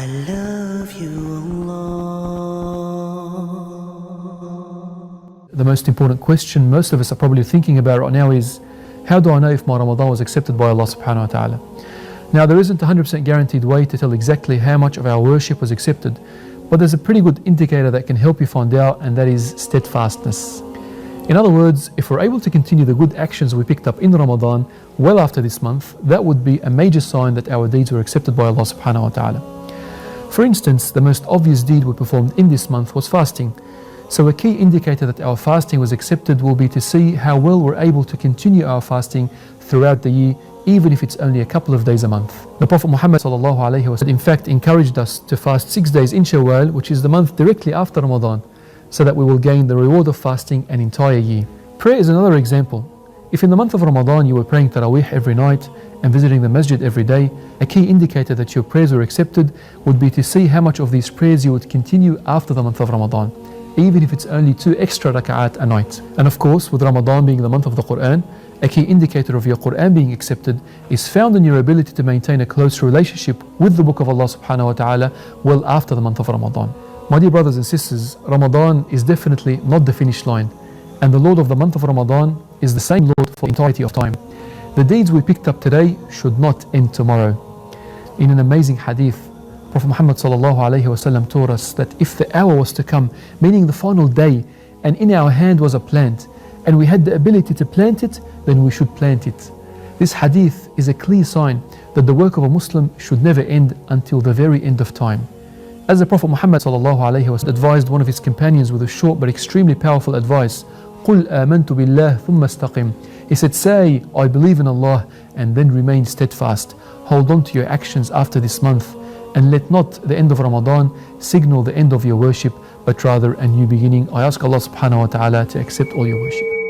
I love you, Allah. The most important question most of us are probably thinking about right now is, how do I know if my Ramadan was accepted by Allah subhanahu wa ta'ala? Now, there isn't a 100% guaranteed way to tell exactly how much of our worship was accepted, but there's a pretty good indicator that can help you find out, and that is steadfastness. In other words, if we're able to continue the good actions we picked up in Ramadan well after this month, that would be a major sign that our deeds were accepted by Allah subhanahu wa ta'ala. For instance, the most obvious deed we performed in this month was fasting. So a key indicator that our fasting was accepted will be to see how well we're able to continue our fasting throughout the year, even if it's only a couple of days a month. The Prophet Muhammad sallallahu alaihi wasallam in fact encouraged us to fast 6 days in Shawwal, which is the month directly after Ramadan, so that we will gain the reward of fasting an entire year. Prayer is another example. If in the month of Ramadan you were praying Taraweeh every night and visiting the masjid every day, a key indicator that your prayers were accepted would be to see how much of these prayers you would continue after the month of Ramadan, even if it's only 2 extra rak'at a night. And of course, with Ramadan being the month of the Quran, a key indicator of your Quran being accepted is found in your ability to maintain a close relationship with the Book of Allah subhanahu wa ta'ala well after the month of Ramadan. My dear brothers and sisters, Ramadan is definitely not the finish line, and the Lord of the month of Ramadan is the same Lord for the entirety of time. The deeds we picked up today should not end tomorrow. In an amazing hadith, Prophet Muhammad sallallahu alaihi wasallam taught us that if the hour was to come, meaning the final day, and in our hand was a plant, and we had the ability to plant it, then we should plant it. This hadith is a clear sign that the work of a Muslim should never end until the very end of time. As the Prophet Muhammad sallallahu alaihi wasallam advised one of his companions with a short but extremely powerful advice, قُلْ آمَنْتُ بِاللَّهِ ثُمَّ اسْتَقِمْ. He said, say, I believe in Allah, and then remain steadfast. Hold on to your actions after this month, and let not the end of Ramadan signal the end of your worship, but rather a new beginning. I ask Allah subhanahu wa ta'ala to accept all your worship.